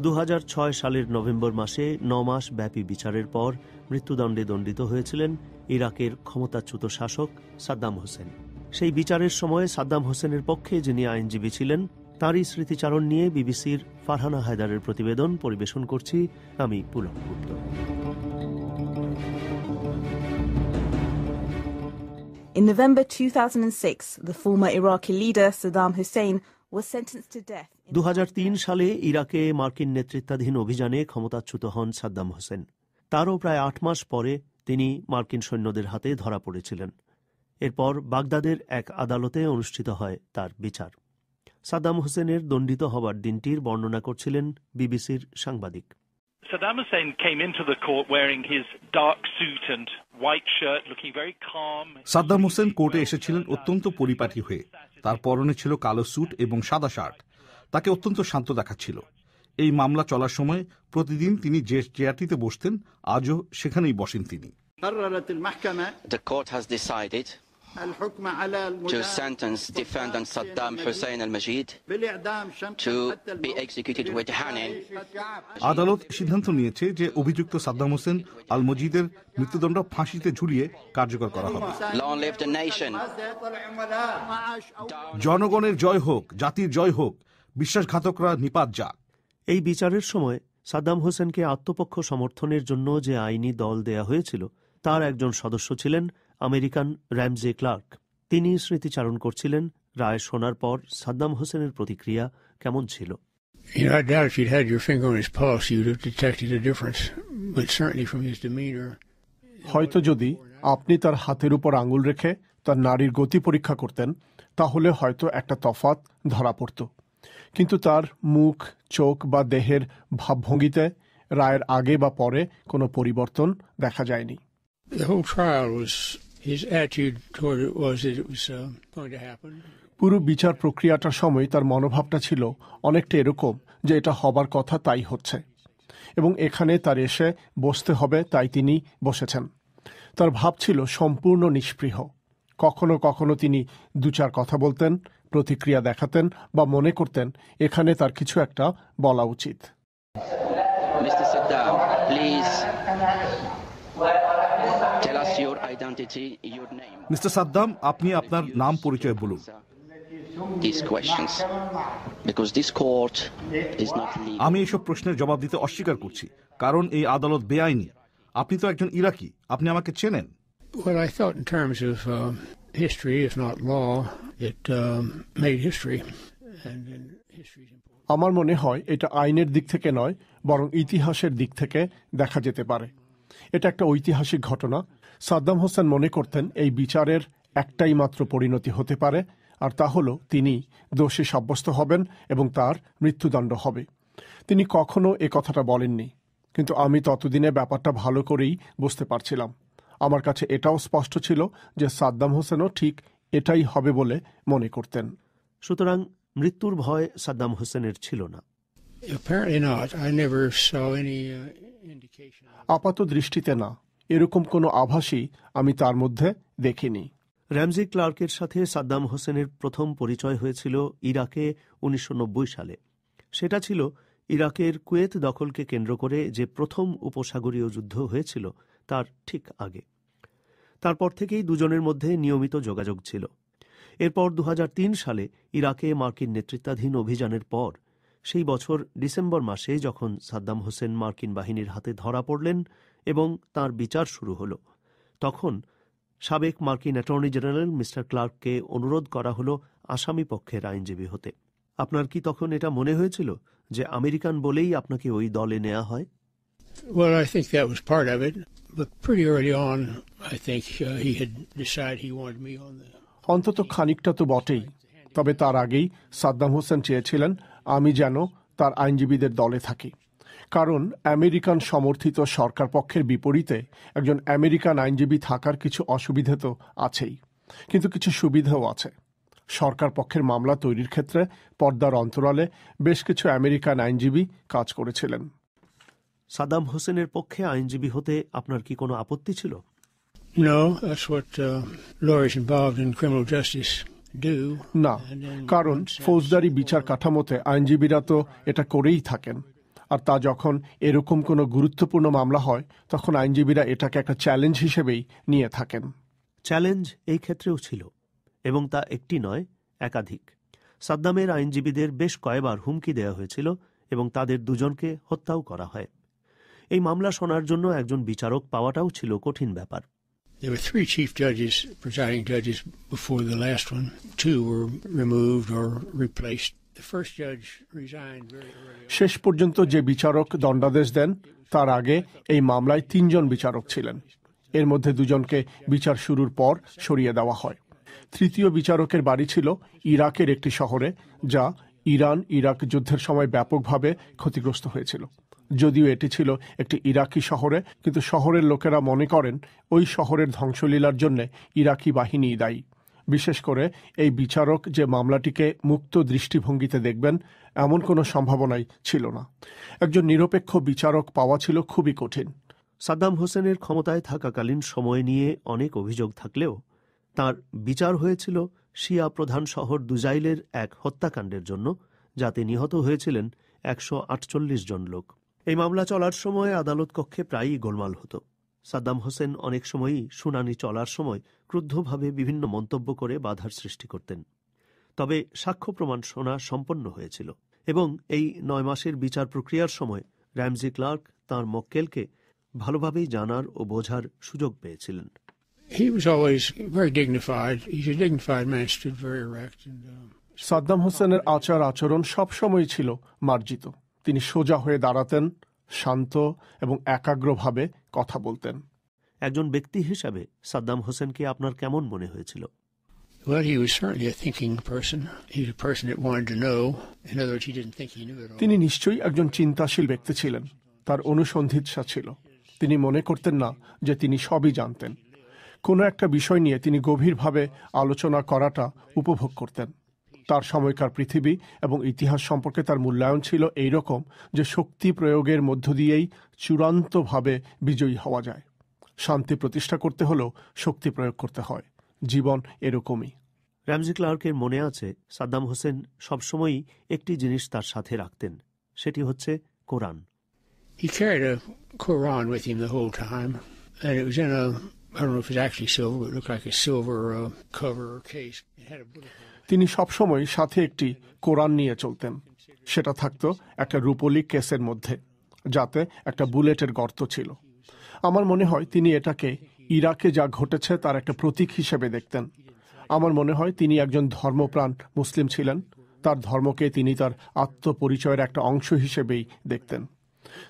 2006 সালের নভেম্বর মাসে 9 মাস ব্যাপী বিচারের পর মৃত্যুদণ্ডে দণ্ডিত হয়েছিলেন ইরাকের ক্ষমতাচ্যুত শাসক সাদ্দাম হোসেন। সেই বিচারের সময় সাদ্দাম হোসেনের পক্ষে যিনি আইনজীবী ছিলেন তাঁরই স্মৃতিচারণ নিয়ে বিবিসির ফারহানা হায়দারের প্রতিবেদন পরিবেশন করছি আমি Pulak Gupta. In November 2006, the former Iraqi leader Saddam Hussein was sentenced to death. 2003 সালে ইরাকে মার্কিন নেতৃত্বাধীন অভিযানে ক্ষমতাচ্যুত হন সাদ্দাম হোসেন। তারও প্রায় 8 মাস পরে তিনি মার্কিন সৈন্যদের হাতে ধরা পড়েছিলেন। এরপর বাগদাদের এক আদালতে অনুষ্ঠিত হয় তার বিচার। সাদ্দাম হোসেনের দণ্ডিত হবার দিনটির বর্ণনা করছিলেন বিবিসির সাংবাদিক। Saddam Hussein came into the court wearing his dark suit and white shirt, looking very calm. Saddam Hossain কোর্টে এসেছিলেন অত্যন্ত পরিপাটি হয়ে। তার পরনে ছিল কালো স্যুট এবং সাদা শার্ট। তাকে অত্যন্ত শান্ত দেখাচ্ছিল। এই মামলা চলার সময় প্রতিদিন তিনি যে চেয়ারটিতে বসতেন আজও সেখানেই বসেন তিনি। The court has decided to sentence defendant Saddam Hussein al-Majid to be executed with hanging. আদালত সিদ্ধান্ত নিয়েছে যে অভিযুক্ত সাদ্দাম হোসেন আল মজিদের মৃত্যুদণ্ড ফাঁসিতে ঝুলিয়ে কার্যকর করা হবে। Long live the nation. জনগণের জয় হোক, জাতির জয় হোক, বিশ্বাসঘাতকরা নিপাত যাক। এই বিচারের সময় সাদ্দাম হোসেনকে আত্মপক্ষ সমর্থনের জন্য যে আইনি দল দেয়া হয়েছিল তার একজন সদস্য ছিলেন আমেরিকান র্যামজে ক্লার্ক। তিনি স্মৃতিচারণ করছিলেন রায় শোনার পর সাদ্দাম হোসেনের প্রতিক্রিয়া কেমন ছিল। হয়তো যদি আপনি তার হাতের উপর আঙুল রেখে তার নাড়ির গতি পরীক্ষা করতেন তাহলে হয়তো একটা তফাৎ ধরা পড়ত, কিন্তু তার মুখ, চোখ বা দেহের ভাবভঙ্গিতে রায়ের আগে বা পরে কোনো পরিবর্তন দেখা যায়নি। পুরো বিচার প্রক্রিয়াটার সময় তার মনোভাবটা ছিল অনেকটা এরকম যে এটা হবার কথা তাই হচ্ছে, এবং এখানে তার এসে বসতে হবে তাই তিনি বসেছেন। তার ভাব ছিল সম্পূর্ণ নিষ্পৃহ। কখনো কখনো তিনি 2-4 কথা বলতেন, প্রতিক্রিয়া দেখাতেন বা মনে করতেন এখানে তার কিছু একটা বলা উচিত। Mr. Saddam, please tell us your identity, your name. Mister Saddam, আপনি আপনার নাম পরিচয় বলুন। These questions, because this court is not legal. আমি এইসব প্রশ্নের জবাব দিতে অস্বীকার করছি, কারণ এই আদালত বেআইনি। আপনি তো একজন ইরাকি, আপনি আমাকে চেনেন। Well, I thought in terms of history, if not law, it made history, and history is important. আমার মনে হয় এটা আইনের দিক থেকে নয়, বরং ইতিহাসের দিক থেকে দেখা যেতে পারে। এটা একটা ঐতিহাসিক ঘটনা। সাদ্দাম হোসেন মনে করতেন এই বিচারের একটাই মাত্র পরিণতি হতে পারে, আর তা হল তিনি দোষী সাব্যস্ত হবেন এবং তার মৃত্যুদণ্ড হবে। তিনি কখনো এ কথাটা বলেননি, কিন্তু আমি ততদিনে ব্যাপারটা ভালো করেই বুঝতে পারছিলাম। আমার কাছে এটাও স্পষ্ট ছিল যে সাদ্দাম হোসেনও ঠিক এটাই হবে বলে মনে করতেন। সুতরাং মৃত্যুর ভয় সাদ্দাম হোসেনের ছিল না। আপাত দৃষ্টিতে না, এরকম কোনো আভাসই আমি তার মধ্যে দেখিনি। র্যামজি ক্লার্কের সাথে সাদ্দাম হোসেনের প্রথম পরিচয় হয়েছিল ইরাকে 1990 সালে। সেটা ছিল ইরাকের কুয়েত দখলকে কেন্দ্র করে যে প্রথম উপসাগরীয় যুদ্ধ হয়েছিল তার ঠিক আগে। তারপর থেকেই দুজনের মধ্যে নিয়মিত যোগাযোগ ছিল। এরপর 2003 সালে ইরাকে মার্কিন নেতৃত্বাধীন অভিযানের পর সেই বছর ডিসেম্বর মাসে যখন সাদ্দাম হোসেন মার্কিন বাহিনীর হাতে ধরা পড়লেন এবং তার বিচার শুরু হল, তখন সাবেক মার্কিন অ্যাটর্নি জেনারেল মিস্টার ক্লার্ককে অনুরোধ করা হল আসামি পক্ষের আইনজীবী হতে। আপনার কি তখন এটা মনে হয়েছিল যে আমেরিকান বলেই আপনাকে ওই দলে নেওয়া হয়? Well, I think that was part of it, but pretty early on, I think he had decided he wanted me on the. অন্তত খানিকটা তো বটেই, তবে তার আগেই সাদ্দাম হোসেন চেয়েছিলেন আমি যেন তার আইনজীবীদের দলে থাকি, কারণ আমেরিকান সমর্থিত সরকার পক্ষের বিপরীতে একজন আমেরিকান আইনজীবী থাকার কিছু অসুবিধা তো আছেই, কিন্তু কিছু সুবিধাও আছে। সরকার পক্ষের মামলা তৈরির ক্ষেত্রে পর্দার অন্তরালে বেশ কিছু আমেরিকান আইনজীবী কাজ করেছিলেন। সাদ্দাম হোসেনের পক্ষে আইনজীবী হতে আপনার কি কোনো আপত্তি ছিল? No, that's what lawyers involved in criminal justice do. না, কারণ ফৌজদারি বিচার কাঠামোতে আইনজীবীরা তো এটা করেই থাকেন। আর তা যখন এরকম কোনো গুরুত্বপূর্ণ মামলা হয় তখন আইনজীবীরা এটাকে একটা চ্যালেঞ্জ হিসেবেই নিয়ে থাকেন। চ্যালেঞ্জ এই ক্ষেত্রেও ছিল, এবং তা একটি নয়, একাধিক। সাদ্দামের আইনজীবীদের বেশ কয়েকবার হুমকি দেওয়া হয়েছিল এবং তাদের দুজনকে হত্যাও করা হয়। এই মামলা শোনার জন্য একজন বিচারক পাওয়াটাও ছিল কঠিন ব্যাপার। There were 3 chief judges, presiding judges, before the last one. 2 were removed or replaced. The first judge resigned very early. শেষ পর্যন্ত যে বিচারক দণ্ডাদেশ দেন তার আগে এই মামলায় 3 জন বিচারক ছিলেন। এর মধ্যে 2 জনকে বিচার শুরুর পর সরিয়ে দেওয়া হয়। তৃতীয় বিচারকের বাড়ি ছিল ইরাকের একটি শহরে, যা ইরান ইরাক যুদ্ধের সময় ব্যাপকভাবে ক্ষতিগ্রস্ত হয়েছিল। যদিও এটি ছিল একটি ইরাকি শহরে, কিন্তু শহরের লোকেরা মনে করেন ওই শহরের ধ্বংসলীলার জন্য ইরাকি বাহিনী দায়ী। বিশেষ করে এই বিচারক যে মামলাটিকে মুক্ত দৃষ্টিভঙ্গিতে দেখবেন এমন কোনো সম্ভাবনাই ছিল না। একজন নিরপেক্ষ বিচারক পাওয়া ছিল খুবই কঠিন। সাদ্দাম হোসেনের ক্ষমতায় থাকাকালীন সময় নিয়ে অনেক অভিযোগ থাকলেও তার বিচার হয়েছিল শিয়া প্রধান শহর দুজাইলের এক হত্যাকাণ্ডের জন্য, যাতে নিহত হয়েছিলেন 148 জন লোক। এই মামলা চলার সময় আদালত কক্ষে প্রায়ই গোলমাল হতো। সাদ্দাম হোসেন অনেক সময়ই শুনানি চলার সময় ক্রুদ্ধভাবে বিভিন্ন মন্তব্য করে বাধার সৃষ্টি করতেন। তবে সাক্ষ্য প্রমাণ শোনা সম্পন্ন হয়েছিল এবং এই 9 মাসের বিচার প্রক্রিয়ার সময় র্যামজি ক্লার্ক তাঁর মক্কেলকে ভালোভাবেই জানার ও বোঝার সুযোগ পেয়েছিলেন। He was always very dignified. He's a dignified man, stood very erect. Saddam হোসেনের আচার আচরণ সবসময় ছিল মার্জিত। তিনি সোজা হয়ে দাঁড়াতেন, শান্ত এবং একাগ্রভাবে কথা বলতেন। একজন ব্যক্তি হিসাবে সাদ্দাম হোসেনকে আপনার কেমন মনে হয়েছিল? Well, he was certainly a thinking person. He was a person that wanted to know. In other words, he didn't think he knew it all. তিনি নিশ্চয়ই একজন চিন্তাশীল ব্যক্তি ছিলেন। তার অনুসন্ধিৎসা ছিল। তিনি মনে করতেন না যে তিনি সবই জানতেন। কোনো একটা বিষয় নিয়ে তিনি গভীরভাবে আলোচনা করাটা উপভোগ করতেন। তার সময়কার পৃথিবী এবং ইতিহাস সম্পর্কে তার মূল্যায়ন ছিল এই রকম যে শক্তি প্রয়োগের মধ্য দিয়েই চূড়ান্তভাবে বিজয়ী হওয়া যায়। শান্তি প্রতিষ্ঠা করতে হলেও শক্তি প্রয়োগ করতে হয়। জীবন এরকমই। র্যামজি ক্লার্কের মনে আছে সাদ্দাম হোসেন সবসময়ই একটি জিনিস তার সাথে রাখতেন, সেটি হচ্ছে কোরআন। He carried a Quran with him the whole time, and it was in a, I don't know if it's actually silver, but it looked like a silver cover or case. It had a bullet. তিনি সবসময় সাথে একটি কোরআন নিয়ে চলতেন। সেটা থাকতো একটা রূপোলি কেসের মধ্যে, যাতে একটা বুলেটের গর্ত ছিল। আমার মনে হয় তিনি এটাকে ইরাকে যা ঘটেছে তার একটা প্রতীক হিসেবে দেখতেন। আমার মনে হয় তিনি একজন ধর্মপ্রাণ মুসলিম ছিলেন। তার ধর্মকে তিনি তার আত্মপরিচয়ের একটা অংশ হিসেবেই দেখতেন।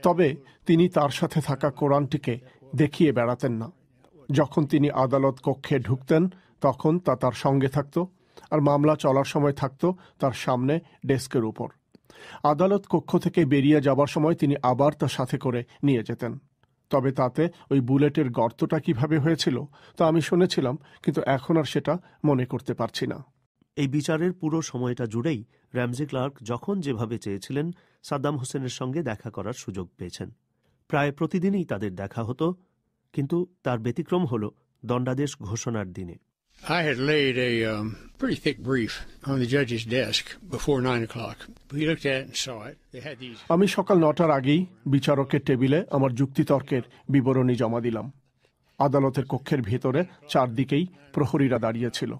তবে তিনি তার সাথে থাকা কোরআনটিকে দেখিয়ে বেড়াতেন না। যখন তিনি আদালত কক্ষে ঢুকতেন তখন তা তার সঙ্গে থাকত, আর মামলা চলার সময় থাকত তার সামনে ডেস্কের উপর। আদালত কক্ষ থেকে বেরিয়ে যাবার সময় তিনি আবার তার সাথে করে নিয়ে যেতেন। তবে তাতে ওই বুলেটের গর্তটা কিভাবে হয়েছিল তা আমি শুনেছিলাম, কিন্তু এখন আর সেটা মনে করতে পারছি না। এই বিচারের পুরো সময়টা জুড়েই র্যামজি ক্লার্ক যখন যেভাবে চেয়েছিলেন সাদ্দাম হোসেনের সঙ্গে দেখা করার সুযোগ পেয়েছেন। প্রায় প্রতিদিনই তাদের দেখা হতো, কিন্তু তার ব্যতিক্রম হল দণ্ডাদেশ ঘোষণার দিনে। I had laid a pretty thick brief on the judge's desk before 9 o'clock. We looked at it and saw it. They had these. আমি সকাল 9টার আগেই বিচারকের টেবিলে আমার যুক্তিতর্কের বিবরণী জমা দিলাম। আদালতের কক্ষের ভেতরে চারদিকেই প্রহরীরা দাঁড়িয়েছিল।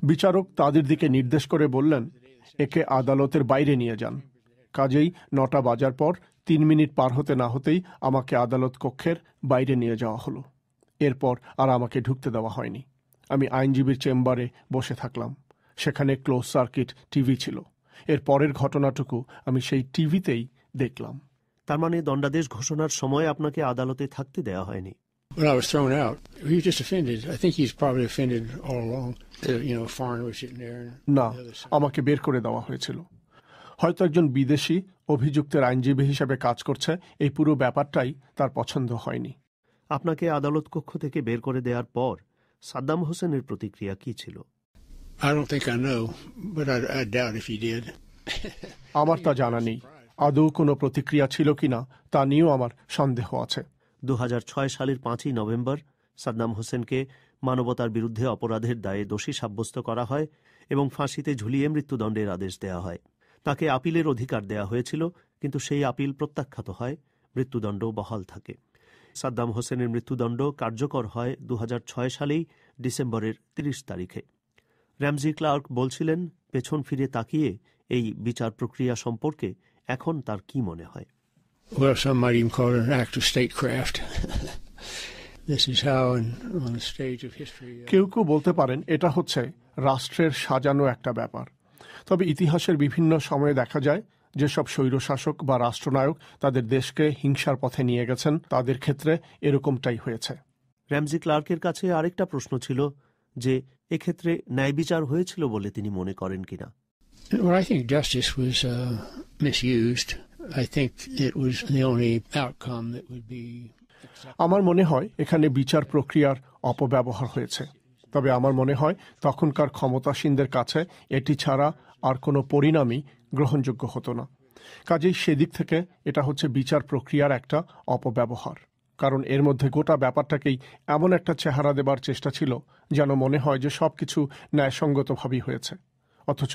বিচারক তাদের দিকে নির্দেশ করে বললেন, একে আদালতের বাইরে নিয়ে যান। কাজেই 9টা বাজার পর 3 মিনিট পার হতে না হতেই আমাকে আদালত কক্ষের বাইরে নিয়ে যাওয়া হলো। এরপর আর আমাকে ঢুকতে দেওয়া হয়নি। আমি আইনজীবীর চেম্বারে বসে থাকলাম। সেখানে ক্লোজ সার্কিট টিভি ছিল। এর পরের ঘটনাটুকু আমি সেই টিভিতেই দেখলাম। তার মানে দণ্ডাদেশ ঘোষণার সময় আপনাকে আদালতে থাকতে দেওয়া হয়নি? When I was thrown out, he was just offended. I think he's probably offended all along. A foreigner was sitting there. না, আমাকে বের করে দেওয়া হয়েছিল। হয়তো একজন বিদেশি অভিযুক্তের আইনজীবী হিসেবে কাজ করছে, এই পুরো ব্যাপারটাই তার পছন্দ হয়নি। আপনাকে আদালত কক্ষ থেকে বের করে দেওয়ার পর সাদ্দাম হোসেনের প্রতিক্রিয়া কি ছিল? I don't think I know, but I doubt if he did. আমার তা জানা নেই। আদৌ কোনো প্রতিক্রিয়া ছিল কিনা তা নিয়েও আমার সন্দেহ আছে। 2006 সালের 5ই নভেম্বর সাদ্দাম হোসেনকে মানবতার বিরুদ্ধে অপরাধের দায়ে দোষী সাব্যস্ত করা হয় এবং ফাঁসিতে ঝুলিয়ে মৃত্যুদণ্ডের আদেশ দেওয়া হয়। তাকে আপিলের অধিকার দেওয়া হয়েছিল, কিন্তু সেই আপিল প্রত্যাখ্যাত হয়, মৃত্যুদণ্ড বহাল থাকে। সাদ্দাম হোসেনের মৃত্যুদণ্ড কার্যকর হয় 2006 সালেই ডিসেম্বরের 30 তারিখে। র্যামজি ক্লার্ক বলছিলেন, পেছন ফিরে তাকিয়ে এই বিচার প্রক্রিয়া সম্পর্কে এখন তার কি মনে হয়? Well, some might even call it an act of statecraft. This is how on the stage of history. কেউ কেউ বলতে পারেন এটা হচ্ছে রাষ্ট্রের সাজানো একটা ব্যাপার। তবে ইতিহাসের বিভিন্ন সময়ে দেখা যায় যেসব স্বৈরশাসক বা রাষ্ট্রনায়ক তাদের দেশকে হিংসার পথে নিয়ে গেছেন, তাদের ক্ষেত্রে এরকমটাই হয়েছে। র্যামজি ক্লার্কের কাছে আরেকটা প্রশ্ন ছিল যে এক্ষেত্রে ন্যায় বিচার হয়েছিল বলে তিনি মনে করেন কিনা। Well, I think justice was misused. I think it was the only outcome that would be. আমার মনে হয় এখানে বিচার প্রক্রিয়ার অপব্যবহার হয়েছে। তবে আমার মনে হয় তখনকার ক্ষমতাসীনদের কাছে এটি ছাড়া আর কোনো পরিণামই গ্রহণযোগ্য হতো না। কাজেই সেদিক থেকে এটা হচ্ছে বিচার প্রক্রিয়ার একটা অপব্যবহার, কারণ এর মধ্যে গোটা ব্যাপারটাকেই এমন একটা চেহারা দেবার চেষ্টা ছিল যেন মনে হয় যে সবকিছু ন্যায়সঙ্গতভাবেই হয়েছে, অথচ